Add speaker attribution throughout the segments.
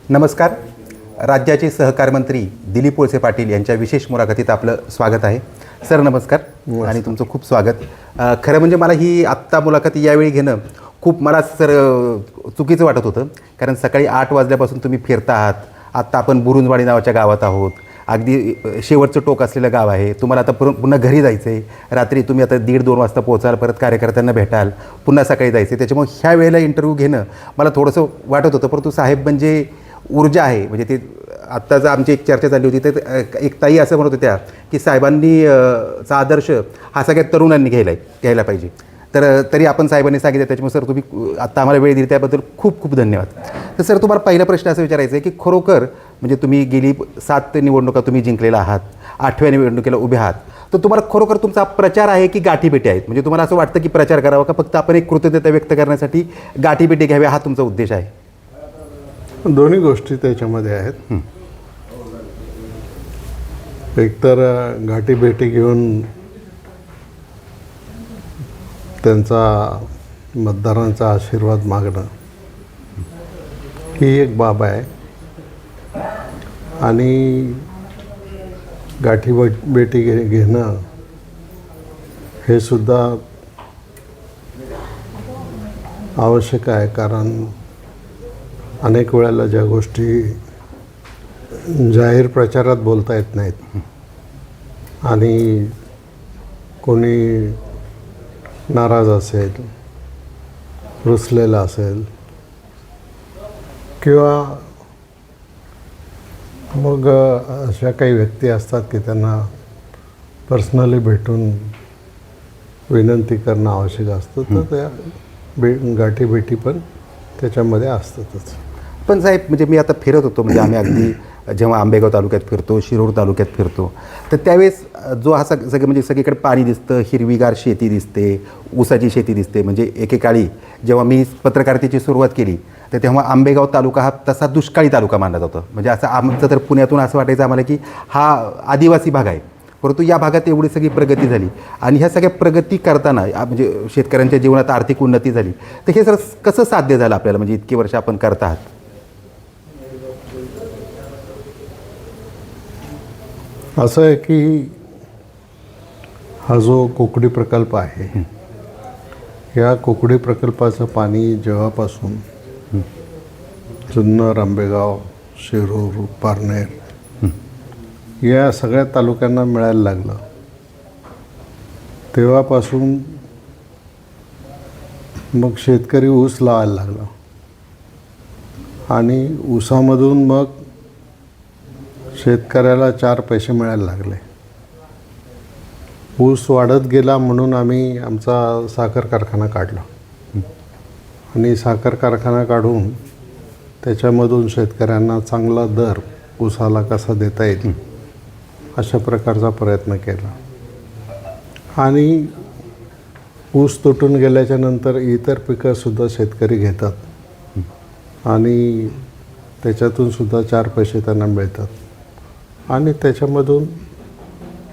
Speaker 1: नमस्कार. राज्याचे सहकार मंत्री दिलीप वळसे पाटील यांच्या विशेष मुलाखतीत आपलं स्वागत आहे. सर नमस्कार. आणि तुमचं खूप स्वागत. खरं म्हणजे मला ही आत्ता मुलाखत यावेळी घेणं खूप मला सर चुकीचं वाटत होतं, कारण सकाळी 8 वाजल्यापासून तुम्ही फिरता आहात. आत्ता आपण बुरुंजवाडी नावाच्या गावात आहोत. अगदी शेवटचं टोक असलेलं गाव आहे. तुम्हाला आता पुन्हा घरी जायचं आहे. रात्री तुम्ही आता 1:30-2 वाजता पोहोचाल, परत कार्यकर्त्यांना भेटाल, पुन्हा सकाळी जायचं. त्याच्यामुळे ह्या वेळेला इंटरव्ह्यू घेणं मला थोडंसं वाटत होतं. परंतु साहेब म्हणजे ऊर्जा आहे. म्हणजे ते आत्ताच आमची एक चर्चा झाली होती, तर एक ताई असं म्हणत होत्या की साहेबांनी चा आदर्श हा सगळ्या तरुणांनी घ्यायला पाहिजे. तर तरी आपण साहेबांनी सांगितलं. त्याच्यामुळे सर तुम्ही आत्ता आम्हाला वेळ दिली त्याबद्दल खूप खूप धन्यवाद. तर सर तुम्हाला पहिला प्रश्न असं विचारायचं आहे की खरोखर म्हणजे तुम्ही गेली 7 निवडणुका तुम्ही जिंकलेला आहात, 8व्या निवडणुकीला उभे आहात, तर तुम्हाला खरोखर तुमचा प्रचार आहे की गाठीभेटी आहेत? म्हणजे तुम्हाला असं वाटतं की प्रचार करावा का फक्त आपण एक कृतज्ञता व्यक्त करण्यासाठी गाठीभेटी घ्याव्या हा तुमचा उद्देश आहे?
Speaker 2: दोन्ही गोष्टी त्याच्यामध्ये आहेत. एकतर गाठीभेटी घेऊन त्यांचा मतदारांचा आशीर्वाद मागणं ही एक बाब आहे, आणि गाठीभेटी घेणं हे सुद्धा आवश्यक आहे. कारण अनेक वेळेला ज्या गोष्टी जाहीर प्रचारात बोलता येत नाहीत आणि कोणी नाराज असेल, रुसलेला असेल, किंवा मग अशा काही व्यक्ती असतात की त्यांना पर्सनली भेटून विनंती करणं आवश्यक असतं, तर त्या गाठीभेटी पण त्याच्यामध्ये असतातच.
Speaker 1: पण साहेब म्हणजे मी आता फिरत होतो, म्हणजे आम्ही अगदी जेव्हा आंबेगाव तालुक्यात फिरतो, शिरूर तालुक्यात फिरतो, तर त्यावेळेस जो हा सगळं म्हणजे सगळीकडे पाणी दिसतं, हिरवीगार शेती दिसते, ऊसाची शेती दिसते. म्हणजे एकेकाळी जेव्हा मी पत्रकारितेची सुरुवात केली तर तेव्हा आंबेगाव तालुका हा तसा दुष्काळी तालुका मानला जातो. म्हणजे असं आमचं तर पुण्यातून असं वाटायचं आम्हाला की हा आदिवासी भाग आहे. परंतु या भागात एवढी सगळी प्रगती झाली, आणि ह्या सगळ्या प्रगती करताना म्हणजे शेतकऱ्यांच्या जीवनात आर्थिक उन्नती झाली. तर हे सर कसं साध्य झालं आपल्याला, म्हणजे इतकी वर्ष आपण करत आहात?
Speaker 2: असं आहे की हा जो कोकडी प्रकल्प आहे, या कोकडी प्रकल्पाचं पाणी जेव्हापासून जुन्नर, आंबेगाव, शिरूर, पारनेर या सगळ्या तालुक्यांना मिळायला लागलं, तेव्हापासून मग शेतकरी ऊस लावायला लागला, आणि ऊसामधून मग शेतकऱ्याला 4 पैसे मिळायला लागले. ऊस वाढत गेला म्हणून आम्ही आमचा साखर कारखाना काढला, आणि साखर कारखाना काढून त्याच्यामधून शेतकऱ्यांना चांगला दर ऊसाला कसा देता येईल अशा प्रकारचा प्रयत्न केला. आणि ऊस तुटून गेल्याच्या नंतर इतर पिकंसुद्धा शेतकरी घेतात, आणि त्याच्यातून सुद्धा 4 पैसे त्यांना मिळतात, आणि त्याच्यामधून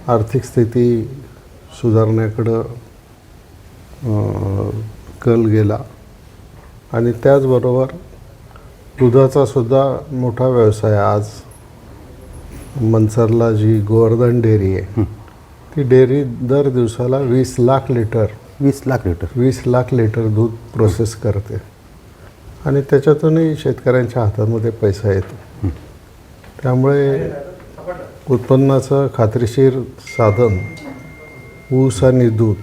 Speaker 2: आर्थिक स्थिती सुधारण्याकडं कल गेला. आणि त्याचबरोबर दुधाचा सुद्धा मोठा व्यवसाय. आज मनसरला जी गोवर्धन डेअरी आहे, ती डेअरी दर दिवसाला 20 लाख लिटर दूध प्रोसेस करते, आणि त्याच्यातूनही शेतकऱ्यांच्या हातामध्ये पैसा येतो. त्यामुळे उत्पन्नाचं खात्रीशीर साधन ऊस आणि दूध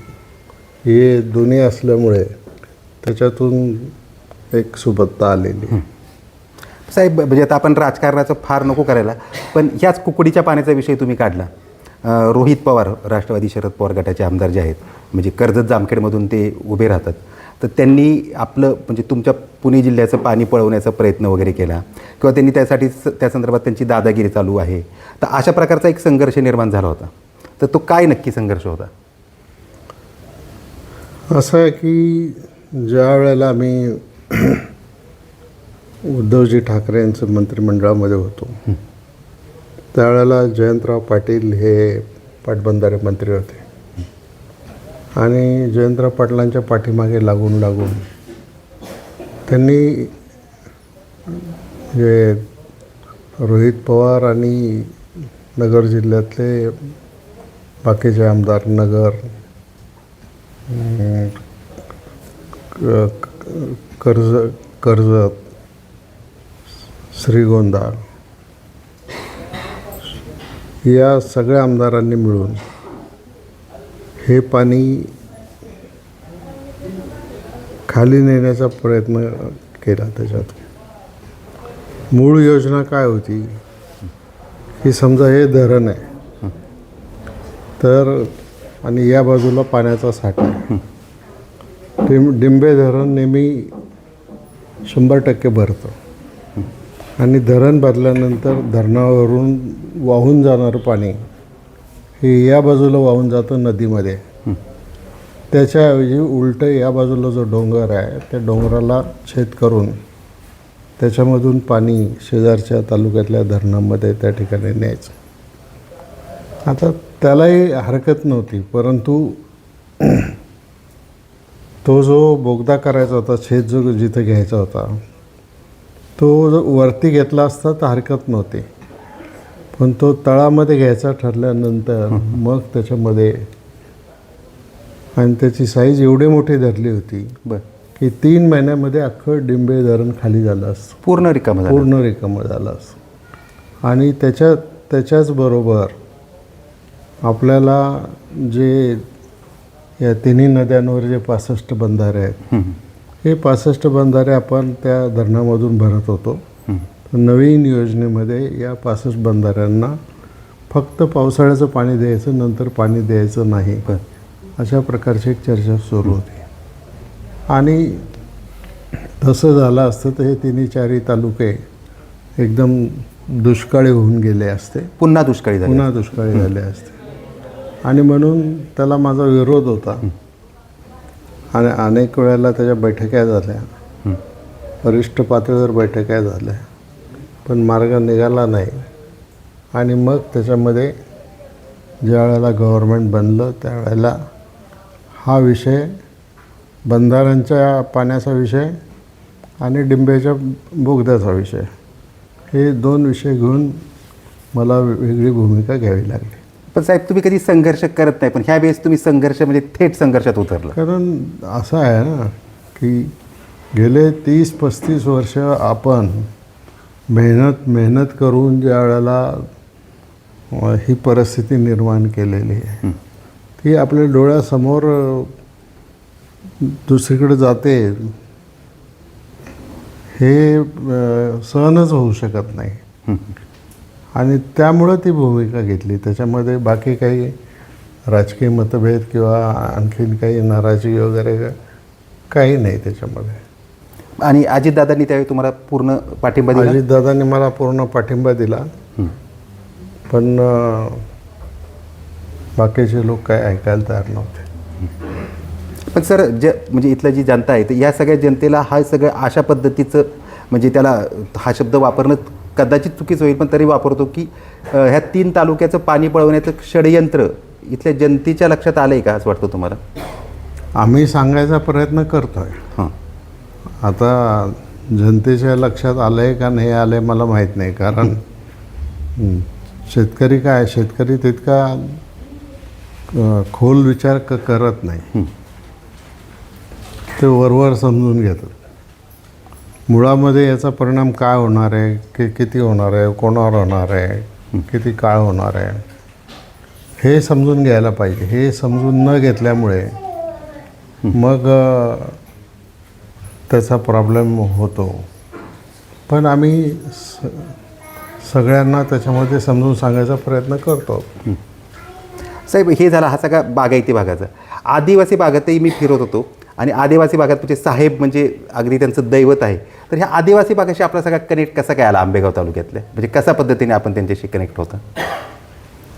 Speaker 2: हे दोन्ही असल्यामुळे त्याच्यातून एक सुबत्ता आलेली.
Speaker 1: साहेब म्हणजे आता आपण राजकारणाचं फार नको करायला, पण ह्याच कुकडीच्या पाण्याचा विषय तुम्ही काढला. रोहित पवार, राष्ट्रवादी शरद पवार गटाचे आमदार जे आहेत, म्हणजे कर्जत जामखेडमधून ते उभे राहतात, तर त्यांनी आपलं म्हणजे तुमच्या पुणे जिल्ह्याचं पाणी पळवण्याचा प्रयत्न वगैरे केला, किंवा त्यांनी त्यासाठी त्या संदर्भात त्यांची दादागिरी चालू आहे. तर अशा प्रकारचा एक संघर्ष निर्माण झाला होता. तर तो काय नक्की संघर्ष होता?
Speaker 2: असं आहे की ज्या वेळेला आम्ही उद्धवजी ठाकरे यांचं मंत्रिमंडळामध्ये होतो, त्यावेळेला जयंतराव पाटील हे पाटबंधारे मंत्री होते, आणि जयंतराव पाटलांच्या पाठीमागे लागून त्यांनी जे रोहित पवार आणि नगर जिल्ह्यातले बाकीचे आमदार नगर, कर्जत, श्रीगोंदा या सगळ्या आमदारांनी मिळून हे पाणी खाली नेण्याचा प्रयत्न केला. त्याच्यात मूळ योजना काय होती की समजा हे धरण आहे तर आणि या बाजूला पाण्याचा साठा आहे. डिंबे धरण नेहमी 100% भरतं आणि धरण भरल्यानंतर धरणावरून वाहून जाणारं पाणी हे या बाजूला वाहून जातं नदीमध्ये. त्याच्याऐवजी उलटं या बाजूला जो डोंगर आहे त्या डोंगराला छेद करून त्याच्यामधून पाणी शेजारच्या तालुक्यातल्या धरणामध्ये त्या ठिकाणी न्यायचं. आता त्यालाही हरकत नव्हती, परंतु तो जो बोगदा करायचा होता, छेद जो जिथं घ्यायचा होता तो जो वरती घेतला असता तर हरकत नव्हती, पण तो तळामध्ये घ्यायचा ठरल्यानंतर मग त्याच्यामध्ये आणि त्याची साईज एवढी मोठी धरली होती की 3 महिन्यामध्ये अख्खं डिंबे धरण खाली झालं असतं,
Speaker 1: पूर्ण रिकामं
Speaker 2: झालं असतं. आणि त्याच्याचबरोबर आपल्याला जे या तिन्ही नद्यांवर जे 65 बंधारे आहेत हे 65 बंधारे आपण त्या धरणामधून भरत होतो. नवीन योजनेमध्ये या 65 बंधाऱ्यांना फक्त पावसाळ्याचं पाणी द्यायचं, नंतर पाणी द्यायचं नाही, अशा प्रकारची एक चर्चा सुरू होती. आणि तसं झालं असतं तर हे तिन्ही चारही तालुके एकदम दुष्काळी होऊन गेले असते,
Speaker 1: पुन्हा दुष्काळी
Speaker 2: झाले असते. आणि म्हणून त्याला माझा विरोध होता आणि अनेक वेळेला त्याच्या बैठका झाल्या, वरिष्ठ पातळीवर बैठका झाल्या, पण मार्ग निघाला नाही. आणि मग त्याच्यामध्ये ज्या वेळेला गव्हर्मेंट बनलं त्यावेळेला हा विषय बंधाऱ्यांच्या पाण्याचा विषय आणि डिंब्याच्या बोगद्याचा विषय हे 2 विषय घेऊन मला वेगळी भूमिका घ्यावी लागली.
Speaker 1: पण साहेब तुम्ही कधी संघर्ष करत नाही, पण ह्या वेळेस तुम्ही संघर्ष म्हणजे थेट संघर्षात उतरला.
Speaker 2: कारण असं आहे ना की गेले 30-35 वर्ष आपण मेहनत करून ज्या वेळेला ही परिस्थिती निर्माण केलेली आहे ती आपल्या डोळ्यासमोर दुसरीकडे जाते हे सहनच होऊ शकत नाही. आणि त्यामुळं ती भूमिका घेतली. त्याच्यामध्ये बाकी काही राजकीय मतभेद किंवा आणखीन काही नाराजी वगैरे काही नाही त्याच्यामध्ये.
Speaker 1: आणि अजितदादांनी त्यावेळी तुम्हाला पूर्ण पाठिंबा दिला?
Speaker 2: अजितदादांनी मला पूर्ण पाठिंबा दिला, पण बाकीचे लोक काय ऐकायला तयार नव्हते.
Speaker 1: पण सर म्हणजे इथलं जी जनता आहे तर या सगळ्या जनतेला हा सगळं अशा पद्धतीचं म्हणजे त्याला हा शब्द वापरणं कदाचित चुकीचं होईल, पण तरी वापरतो की ह्या 3 तालुक्याचं पाणी पळवण्याचं षडयंत्र इथल्या जनतेच्या लक्षात आलं आहे का असं वाटतं तुम्हाला?
Speaker 2: आम्ही सांगायचा प्रयत्न करतो आहे. आता जनतेच्या लक्षात आलं आहे का नाही आलं आहे मला माहीत नाही, कारण शेतकरी तितका खोल विचार करत नाही, ते वरवर समजून घेतात. मुळामध्ये याचा परिणाम काय होणार आहे, किती होणार आहे, कोणावर होणार आहे, किती काळ होणार आहे हे समजून घ्यायला पाहिजे. हे समजून न घेतल्यामुळे मग त्याचा प्रॉब्लेम होतो. पण आम्ही सगळ्यांना त्याच्यामध्ये समजून सांगायचा प्रयत्न करतो.
Speaker 1: साहेब हे झाला हा सगळा बागायती भागाचा. आदिवासी भागातही मी फिरत होतो आणि आदिवासी भागात म्हणजे साहेब म्हणजे अगदी त्यांचं दैवत आहे. तर ह्या आदिवासी भागाशी आपला सगळा कनेक्ट कसा काय आला आंबेगाव तालुक्यातल्या, म्हणजे कशा पद्धतीने आपण त्यांच्याशी कनेक्ट होता?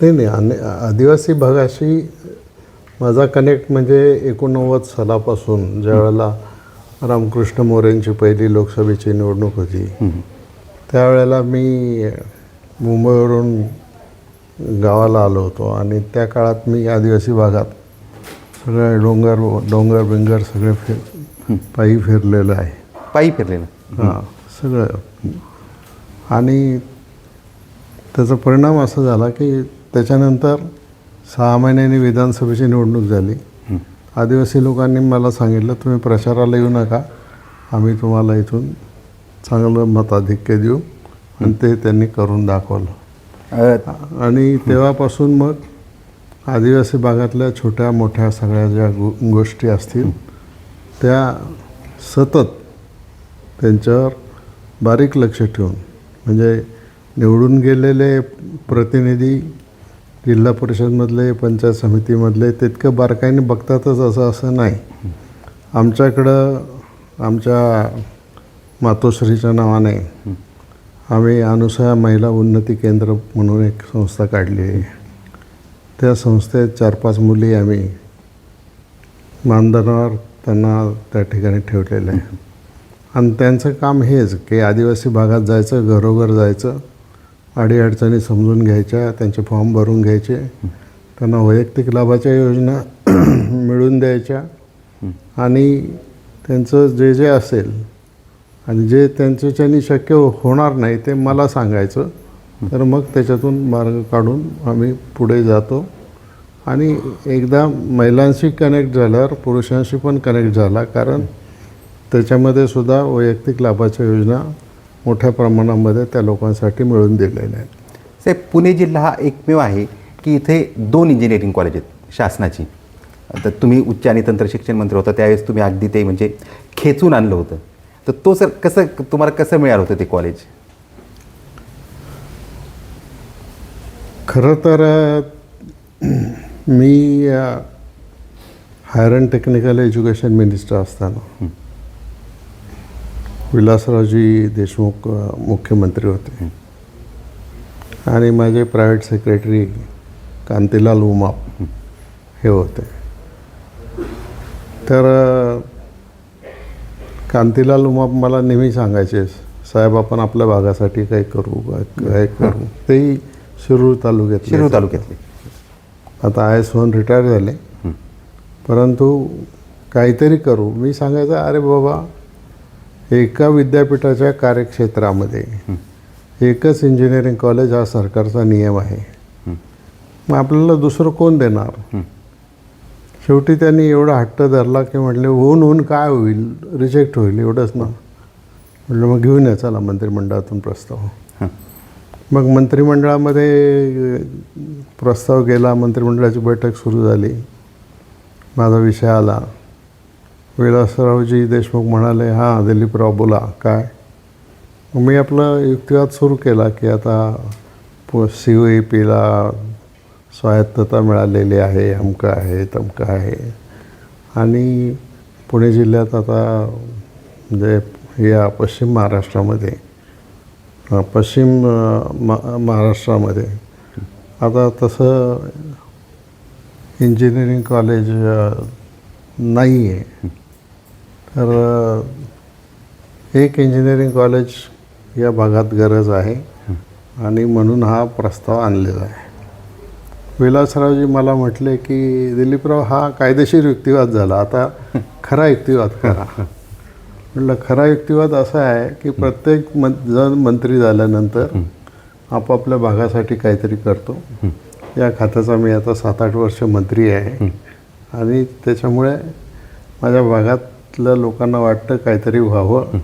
Speaker 2: नाही आदिवासी भागाशी माझा कनेक्ट म्हणजे 89 सालापासून ज्या वेळेला रामकृष्ण मोरेंची पहिली लोकसभेची निवडणूक होती त्यावेळेला मी मुंबईवरून गावाला आलो होतो आणि त्या काळात मी आदिवासी भागात सगळे डोंगर बिंगर सगळे पायी फिरलेलं आहे.
Speaker 1: पायी फिरलेलं?
Speaker 2: हां, सगळं. आणि त्याचा परिणाम असा झाला की त्याच्यानंतर 6 महिन्यांनी विधानसभेची निवडणूक झाली. आदिवासी लोकांनी मला सांगितलं, तुम्ही प्रचाराला येऊ नका, आम्ही तुम्हाला इथून चांगलं मताधिक्य देऊ. आणि ते त्यांनी करून दाखवलं. आणि तेव्हापासून मग आदिवासी भागातल्या छोट्या मोठ्या सगळ्या ज्या गोष्टी असतील त्या सतत त्यांच्यावर बारीक लक्ष ठेवून, म्हणजे निवडून गेलेले प्रतिनिधी जिल्हा परिषदमधले पंचायत समितीमधले तितकं बारकाईने बघतातच असं नाही. आमच्याकडं आमच्या मातोश्रीच्या नावाने आम्ही अनुसूया महिला उन्नती केंद्र म्हणून एक संस्था काढली आहे. त्या संस्थेत 4-5 मुली आम्ही मानधनावर त्यांना त्या ठिकाणी ठेवलेलं आहे. आणि त्यांचं काम हेच की आदिवासी भागात जायचं, घरोघर जायचं, अडीअडचणी समजून घ्यायच्या, त्यांचे फॉर्म भरून घ्यायचे, त्यांना वैयक्तिक लाभाच्या योजना मिळवून द्यायच्या आणि त्यांचं जे जे असेल आणि जे त्यांच्याच्यानी शक्य होणार नाही ते मला सांगायचं. तर मग त्याच्यातून मार्ग काढून आम्ही पुढे जातो. आणि एकदा महिलांशी कनेक्ट झाल्यावर पुरुषांशी पण कनेक्ट झाला, कारण त्याच्यामध्ये सुद्धा वैयक्तिक लाभाच्या योजना मोठ्या प्रमाणामध्ये त्या लोकांसाठी मिळवून दिलेल्या आहेत.
Speaker 1: साहेब, पुणे जिल्हा हा एकमेव आहे की इथे 2 इंजिनिअरिंग कॉलेज आहेत शासनाची. तर तुम्ही उच्च आणि तंत्र शिक्षण मंत्री होता त्यावेळेस तुम्ही अगदी ते म्हणजे खेचून आणलं होतं. तर तो सर तुम्हाला कसं मिळालं होतं ते कॉलेज?
Speaker 2: खरं तर मी higher and technical education minister असताना विलासरावजी देशमुख मुख्यमंत्री होते आणि माझे प्रायव्हेट सेक्रेटरी कांतीलाल उमाप हे होते. तर कांतीलाल उमाप मला नेहमी सांगायचे, साहेब आपण आपल्या भागासाठी काही करू, काय करू. तेही शिरूर तालुक्यातले. आता IS1 रिटायर झाले, परंतु काहीतरी करू. मी सांगायचं, अरे बाबा, एका विद्यापीठाच्या कार्यक्षेत्रामध्ये एकच इंजिनिअरिंग कॉलेज हा सरकारचा नियम आहे. मग आपल्याला दुसरं कोण देणार? शेवटी त्यांनी एवढा हट्ट धरला की म्हटले होऊन काय होईल, रिजेक्ट होईल, एवढंच ना. म्हटलं मग घेऊन या चला मंत्रिमंडळातून प्रस्ताव. मग मंत्रिमंडळामध्ये प्रस्ताव गेला, मंत्रिमंडळाची बैठक सुरू झाली, माझा विषय आला. विलासरावजी देशमुख म्हणाले, हां दिलीपराव बोला काय. मग मी आपला युक्तिवाद सुरू केला की आता COEPला स्वायत्तता मिळालेली आहे, अमकं आहे तमकं आहे, आणि पुणे जिल्ह्यात आता म्हणजे या पश्चिम महाराष्ट्रामध्ये आता तसं इंजिनिअरिंग कॉलेज नाही आहे. तर एक इंजिनिअरिंग कॉलेज या भागात गरज आहे आणि म्हणून हा प्रस्ताव आणलेला आहे. विलासरावजी मला म्हटले की दिलीपराव हा कायदेशीर युक्तिवाद झाला, आता खरा युक्तिवाद करा. म्हटलं खरा युक्तिवाद असा आहे की प्रत्येक जण मंत्री झाल्यानंतर आपापल्या भागासाठी काहीतरी करतो. या खात्याचा मी आता 7-8 वर्ष मंत्री आहे आणि त्याच्यामुळे माझ्या भागातल्या लोकांना वाटतं काहीतरी व्हावं,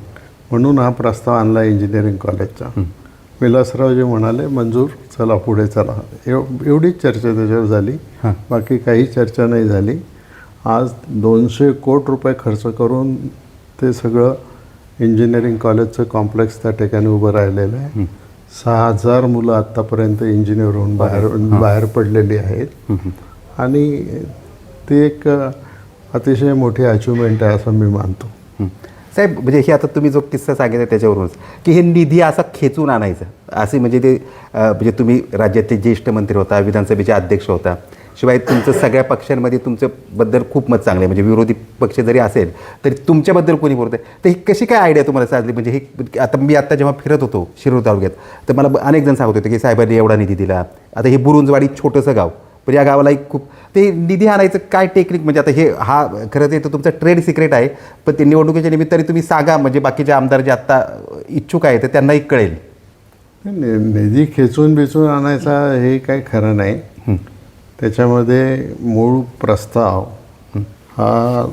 Speaker 2: म्हणून हा प्रस्ताव आणला इंजिनिअरिंग कॉलेजचा. विलासरावजी म्हणाले मंजूर, चला पुढे चला. एवढीच चर्चा त्याच्यावर झाली, बाकी काही चर्चा नाही झाली. आज 200 कोटी रुपये खर्च करून ते सगळं इंजिनिअरिंग कॉलेजचं कॉम्प्लेक्स त्या ठिकाणी उभं राहिलेलं आहे. 6,000 मुलं आत्तापर्यंत इंजिनियर होऊन बाहेर पडलेली आहेत आणि ती एक अतिशय मोठी अचिव्हमेंट आहे असं मी मानतो.
Speaker 1: साहेब, म्हणजे हे आता तुम्ही जो किस्सा सांगितला त्याच्यावरूनच की हे निधी असा खेचून आणायचं असे, म्हणजे ते म्हणजे तुम्ही राज्याचे ज्येष्ठ मंत्री होता, विधानसभेचे अध्यक्ष होता, शिवाय तुमचं सगळ्या पक्षांमध्ये तुमच्याबद्दल खूप मत चांगले, म्हणजे विरोधी पक्ष जरी असेल तरी तुमच्याबद्दल कोणी बोलत आहे. तर ही कशी काय आयडिया तुम्हाला साधली? म्हणजे हे आता मी जेव्हा फिरत होतो शिरूर तालुक्यात तर मला अनेक जण सांगत होते की साहेबांनी एवढा निधी दिला. आता हे बुरुंजवाडी छोटंसं गाव, पण या गावाला एक खूप ते निधी आणायचं काय टेक्निक, म्हणजे आता हे हा खरं तर तुमचं ट्रेड सिक्रेट आहे, पण ते निवडणुकीच्या निमित्ताने तुम्ही सांगा, म्हणजे बाकीचे आमदार जे आत्ता इच्छुक आहेत तर त्यांनाही कळेल.
Speaker 2: निधी खेचून बिचून आणायचा हे काही खरं नाही. त्याच्यामध्ये मूळ प्रस्ताव हा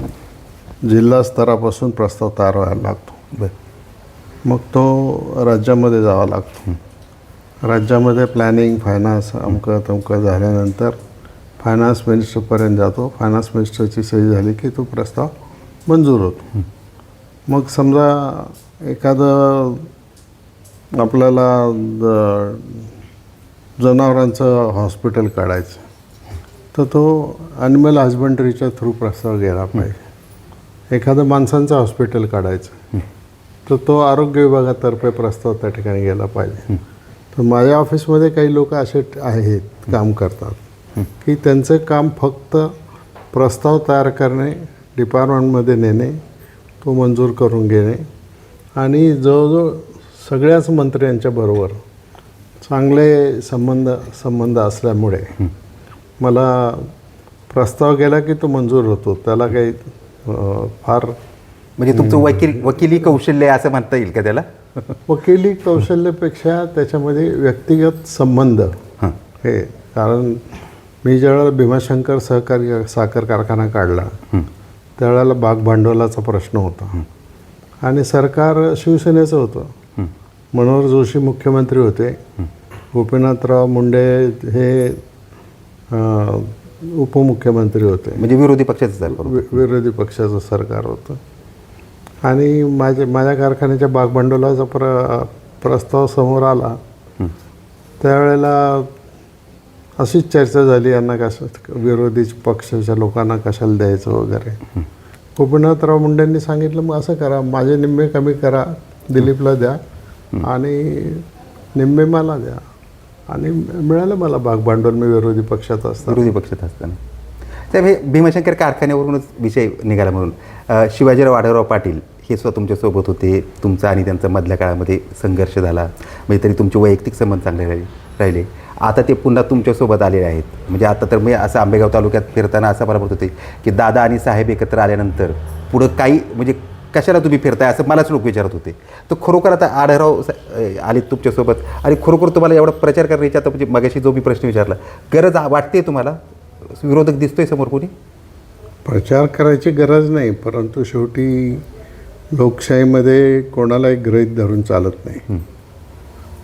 Speaker 2: जिल्हा स्तरापासून प्रस्ताव तयार व्हायला लागतो. मग तो राज्यामध्ये जावा लागतो. राज्यामध्ये प्लॅनिंग फायनान्स अमकं तमकं झाल्यानंतर फायनान्स मिनिस्टरपर्यंत जातो. फायनान्स मिनिस्टरची सही झाली की तो प्रस्ताव मंजूर होतो. मग समजा एखादं आपल्याला जनावरांचं हॉस्पिटल काढायचं तर तो ॲनिमल हजबंडरीच्या थ्रू प्रस्ताव गेला पाहिजे. एखादं माणसांचं हॉस्पिटल काढायचं तर तो आरोग्य विभागातर्फे प्रस्ताव त्या ठिकाणी गेला पाहिजे. तर माझ्या ऑफिसमध्ये काही लोक असे आहेत काम करतात की त्यांचं काम फक्त प्रस्ताव तयार करणे, डिपार्टमेंटमध्ये नेणे, तो मंजूर करून घेणे आणि जवळजवळ सगळ्याच मंत्र्यांच्याबरोबर चांगले संबंध असल्यामुळे मला प्रस्ताव गेला की तो मंजूर होतो. त्याला काही फार
Speaker 1: म्हणजे तुमचं वकिली कौशल्य आहे असं म्हणता येईल का त्याला?
Speaker 2: वकिली कौशल्यापेक्षा त्याच्यामध्ये व्यक्तिगत संबंध हे. कारण मी ज्यावेळेला भीमाशंकर सहकारी साखर कारखाना काढला त्यावेळेला भागभांडवलाचा प्रश्न होता आणि सरकार शिवसेनेचं होतं. मनोहर जोशी मुख्यमंत्री होते, गोपीनाथराव मुंडे हे उपमुख्यमंत्री होते.
Speaker 1: म्हणजे विरोधी पक्षाचं सरकार.
Speaker 2: विरोधी पक्षाचं सरकार होतं आणि माझ्या कारखान्याच्या भागभांडवलाचा प्रस्ताव समोर आला त्यावेळेला अशीच चर्चा झाली, यांना विरोधी पक्षाच्या लोकांना कशाला द्यायचं वगैरे. गोपीनाथराव मुंडेंनी सांगितलं मग असं करा, माझे निम्मे कमी करा, दिलीपला द्या आणि निम्मे मला द्या. आणि मिळालं मला भागभांडवल. मी विरोधी पक्षात
Speaker 1: असताना त्यामुळे भीमाशंकर कारखान्यावरूनच विषय निघाला म्हणून शिवाजीराव आढळराव पाटील हे सुद्धा तुमच्यासोबत होते. तुमचा आणि त्यांचा मधल्या काळामध्ये संघर्ष झाला, म्हणजे तरी तुमचे वैयक्तिक संबंध चांगले राहिले. आता ते पुन्हा तुमच्यासोबत आलेले आहेत. म्हणजे आता तर मी असं आंबेगाव तालुक्यात फिरताना असं मला म्हणत होते की दादा आणि साहेब एकत्र आल्यानंतर पुढं काही म्हणजे कशाला तुम्ही फिरताय असं मलाच लोक विचारत होते. तर खरोखर आता आढळराव आले तुमच्यासोबत आणि खरोखर तुम्हाला एवढा प्रचार करण्याची आता म्हणजे मगाशी जो मी प्रश्न विचारला गरज वाटते तुम्हाला? विरोधक दिसतोय समोर कोणी?
Speaker 2: प्रचार करायची गरज नाही, परंतु शेवटी लोकशाहीमध्ये कोणालाही गृहीत धरून चालत नाही.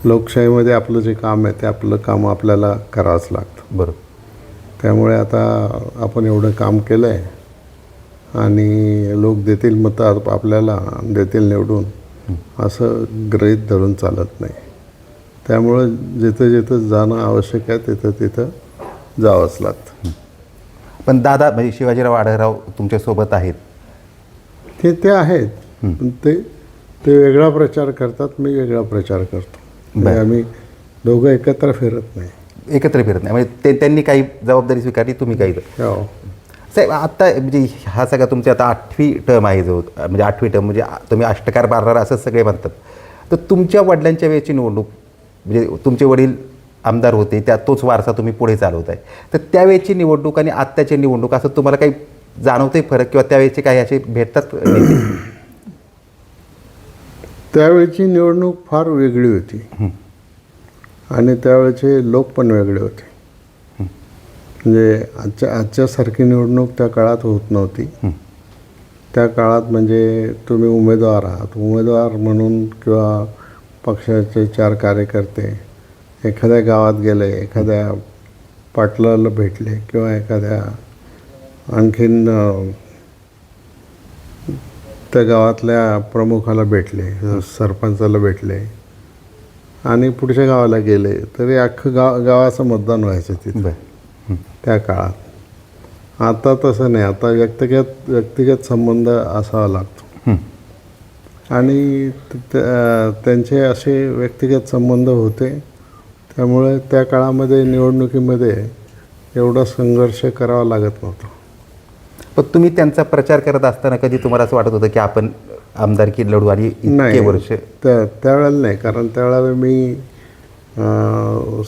Speaker 2: लोकशाहीमध्ये आपलं जे काम आहे ते आपलं काम आपल्याला करावंच लागतं.
Speaker 1: बरोबर.
Speaker 2: त्यामुळे आता आपण एवढं काम केलं आहे आणि लोक देतील मतं आपल्याला, देतील निवडून, असं गृहीत धरून चालत नाही. त्यामुळं जिथं जिथं जाणं आवश्यक आहे तिथं जावंच लागतं.
Speaker 1: पण दादा म्हणजे शिवाजीराव आढळराव तुमच्यासोबत आहेत
Speaker 2: ते आहेत, पण ते वेगळा प्रचार करतात, मी वेगळा प्रचार करतो. म्हणजे आम्ही दोघं एकत्र फिरत नाही.
Speaker 1: म्हणजे त्यांनी काही जबाबदारी स्वीकारली, तुम्ही काही. साहेब आता म्हणजे हा सगळा तुमची आता 8वी टर्म आहे जो, म्हणजे 8वी टर्म म्हणजे तुम्ही अष्टकार बारणार असं सगळे म्हणतात. तर तुमच्या वडिलांच्या वेळची निवडणूक म्हणजे तुमचे वडील आमदार होते, तोच वारसा तुम्ही पुढे चालवत आहे. तर त्यावेळेची निवडणूक आणि आत्ताची निवडणूक असं तुम्हाला काही जाणवते फरक किंवा त्यावेळेचे काही असे भेटतात?
Speaker 2: त्यावेळेची निवडणूक फार वेगळी होती आणि त्यावेळेचे लोक पण वेगळे होते. म्हणजे आजच्यासारखी निवडणूक त्या काळात होत नव्हती. त्या काळात म्हणजे तुम्ही उमेदवार आहात, उमेदवार म्हणून किंवा पक्षाचे 4 कार्यकर्ते एखाद्या गावात गेले, एखाद्या पाटलाला भेटले किंवा एखाद्या आणखीन त्या गावातल्या प्रमुखाला भेटले, सरपंचाला भेटले आणि पुढच्या गावाला गेले तरी अख्खं गावाचं मतदान व्हायचं तिथं त्या काळात. आता तसं नाही. आता व्यक्तिगत संबंध असावा लागतो आणि त्यांचे असे व्यक्तिगत संबंध होते. त्यामुळे त्या काळामध्ये निवडणुकीमध्ये एवढा संघर्ष करावा लागत नव्हता.
Speaker 1: पण तुम्ही त्यांचा प्रचार करत असताना कधी तुम्हाला असं वाटत होतं की आपण आमदारकी लढू आणि इतके वर्ष?
Speaker 2: त्यावेळेला नाही, कारण त्यावेळेला मी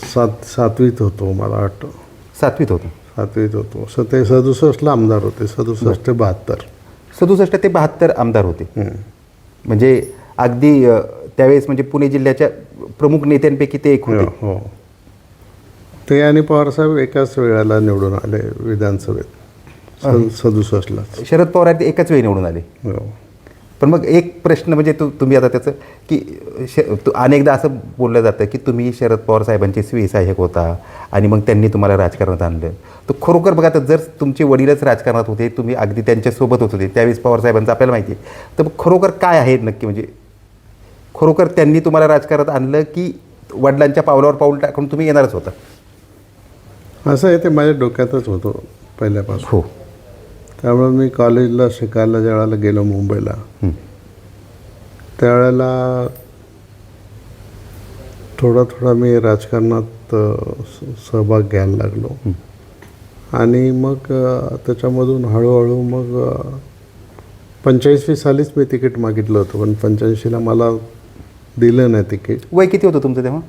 Speaker 2: 7वीत होतो, मला वाटतं.
Speaker 1: 7वीत होतो?
Speaker 2: 7वीत होतो. ते 67ला आमदार होते. 67 ते 72.
Speaker 1: 67 ते 72 आमदार होते. म्हणजे अगदी त्यावेळेस म्हणजे पुणे जिल्ह्याच्या प्रमुख नेत्यांपैकी ते एक होते.
Speaker 2: हो. ते आणि पवारसाहेब एकाच वेळेला निवडून आले विधानसभेत 67ला.
Speaker 1: शरद पवार आहेत ते एकाच वेळी निवडून आले. पण मग एक प्रश्न म्हणजे तुम्ही आता त्याचं की अनेकदा असं बोललं जातं की तुम्ही शरद पवार साहेबांचे स्वीसहाय्यक होता आणि मग त्यांनी तुम्हाला राजकारणात आणलं. तर खरोखर बघा, तर जर तुमचे वडीलच राजकारणात होते, तुम्ही अगदी त्यांच्यासोबत होत होते त्यावेळेस पवार साहेबांचं आपल्याला माहिती आहे, तर मग खरोखर काय आहे नक्की, म्हणजे खरोखर त्यांनी तुम्हाला राजकारणात आणलं की वडिलांच्या पावलावर पाऊल टाकून तुम्ही येणारच होता?
Speaker 2: असं आहे, ते माझ्या डोक्यातच होतं पहिल्यापासून.
Speaker 1: हो.
Speaker 2: त्यामुळे मी कॉलेजला शिकायला ज्या वेळेला गेलो मुंबईला, त्यावेळेला थोडा मी राजकारणात सहभाग घ्यायला लागलो. आणि मग त्याच्यामधून हळूहळू मग 85 सालीच मी तिकीट मागितलं होतं, पण 85ला मला दिलं नाही तिकीट.
Speaker 1: वय किती होतं तुमचं तेव्हा?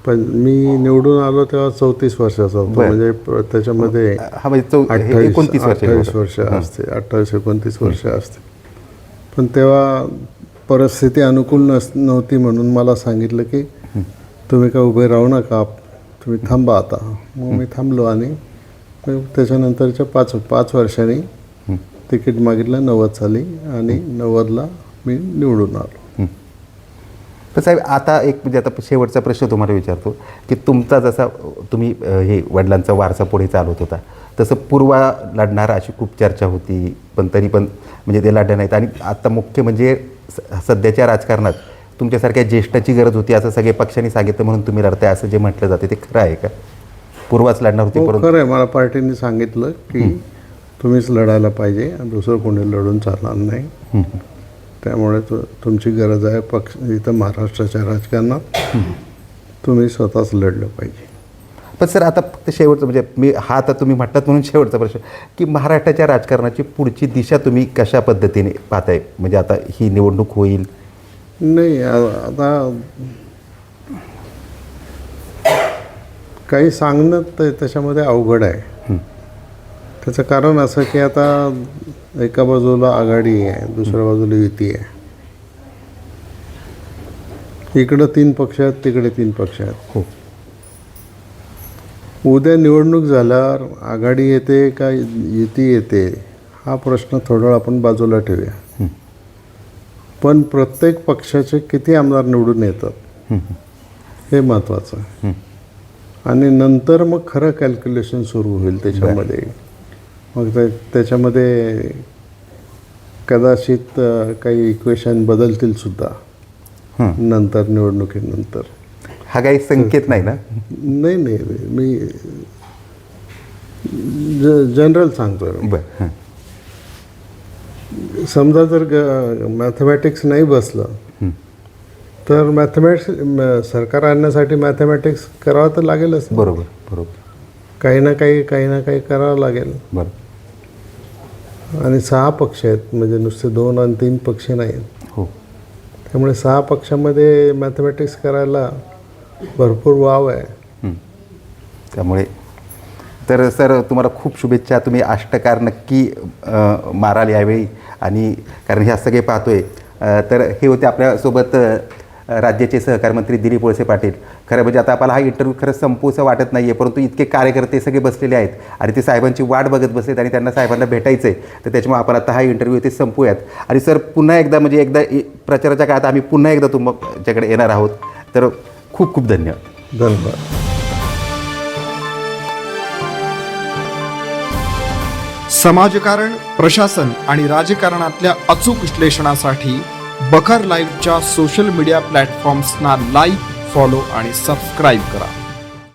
Speaker 2: पण मी निवडून आलो तेव्हा 34 वर्षाचा होतो. म्हणजे त्याच्यामध्ये
Speaker 1: 29
Speaker 2: वर्ष असते, 28-29 वर्ष असते. पण तेव्हा परिस्थिती अनुकूल नव्हती, म्हणून मला सांगितलं की तुम्ही काय उभे राहू नका, तुम्ही थांबा आता. मग मी थांबलो आणि त्याच्यानंतरच्या 5 वर्षांनी तिकीट मागितलं 90 साली आणि 90ला मी निवडून आलो.
Speaker 1: पण साहेब, आता एक म्हणजे आता शेवटचा प्रश्न तुम्हाला विचारतो की तुमचा जसा तुम्ही हे वडिलांचा वारसा पुढे चालवत होता, तसं पूर्वा लढणार अशी खूप चर्चा होती, पण तरी पण म्हणजे ते लढल्या नाहीत. आणि आता मुख्य म्हणजे सध्याच्या राजकारणात तुमच्यासारख्या ज्येष्ठाची गरज होती असं सगळे पक्षांनी सांगितलं, म्हणून तुम्ही लढताय असं जे म्हटलं जाते ते खरं आहे का? पूर्वाच लढणार होती?
Speaker 2: परंतु खरं आहे, मला पार्टीने सांगितलं की तुम्हीच लढायला पाहिजे आणि दुसरं कोणी लढून चालणार नाही. त्यामुळे तुमची गरज आहे पक्ष इथं महाराष्ट्राच्या राजकारणात, तुम्ही स्वतःच लढलं पाहिजे.
Speaker 1: पण सर, आता फक्त शेवटचं म्हणजे मी हा आता तुम्ही म्हटलात म्हणून शेवटचा प्रश्न की महाराष्ट्राच्या राजकारणाची पुढची दिशा तुम्ही कशा पद्धतीने पाहताय? म्हणजे आता ही निवडणूक होईल,
Speaker 2: नाही आता काही सांगणं त्याच्यामध्ये अवघड आहे. त्याचं कारण असं की आता एका बाजूला आघाडी आहे, दुसऱ्या बाजूला युती आहे. इकडं 3 पक्ष आहेत, तिकडे 3 पक्ष आहेत.
Speaker 1: हो.
Speaker 2: उद्या निवडणूक झाल्यावर आघाडी येते का युती येते हा प्रश्न थोडा आपण बाजूला ठेवूया. पण प्रत्येक पक्षाचे किती आमदार निवडून येतात हे महत्त्वाचं आहे. आणि नंतर मग खरं कॅल्क्युलेशन सुरू होईल त्याच्यामध्ये. मग त्याच्यामध्ये कदाचित काही इक्वेशन बदलतील सुद्धा नंतर, निवडणुकीनंतर.
Speaker 1: हा काही संकेत नाही ना?
Speaker 2: नाही, मी जनरल सांगतो.
Speaker 1: बरं.
Speaker 2: समजा जर मॅथमॅटिक्स नाही बसलं तर सरकार आणण्यासाठी मॅथमॅटिक्स करावं तर लागेलच.
Speaker 1: बरोबर.
Speaker 2: काही ना काही करावं लागेल.
Speaker 1: बरं.
Speaker 2: आणि 6 पक्ष आहेत, म्हणजे नुसते 2 आणि 3 पक्ष नाहीत.
Speaker 1: हो.
Speaker 2: त्यामुळे 6 पक्षामध्ये मॅथमॅटिक्स करायला भरपूर वाव आहे.
Speaker 1: त्यामुळे तर सर, तुम्हाला खूप शुभेच्छा. तुम्ही अष्टकार नक्की माराल यावेळी. आणि कारण हे सगळे पाहतोय, तर हे होते आपल्यासोबत राज्याचे सहकार मंत्री दिलीप वळसे पाटील. खरं म्हणजे आता आपल्याला हा इंटरव्ह्यू खरं संपवूसं वाटत नाही आहे, परंतु इतके कार्यकर्ते सगळे बसलेले आहेत आणि ते साहेबांची वाट बघत बसलेत आणि त्यांना साहेबांना भेटायचं आहे. तर त्याच्यामुळे आपण आता हा इंटरव्ह्यू ते संपवूयात. आणि सर, पुन्हा एकदा म्हणजे प्रचाराच्या काळात आम्ही पुन्हा एकदा तुमच्याकडे येणार आहोत. तर खूप खूप धन्यवाद.
Speaker 2: धन्यवाद.
Speaker 3: समाजकारण, प्रशासन आणि राजकारणातल्या अचूक विश्लेषणासाठी बखर लाईव्हच्या सोशल मीडिया प्लॅटफॉर्म्सना लाईक, फॉलो आणि सबस्क्राईब करा.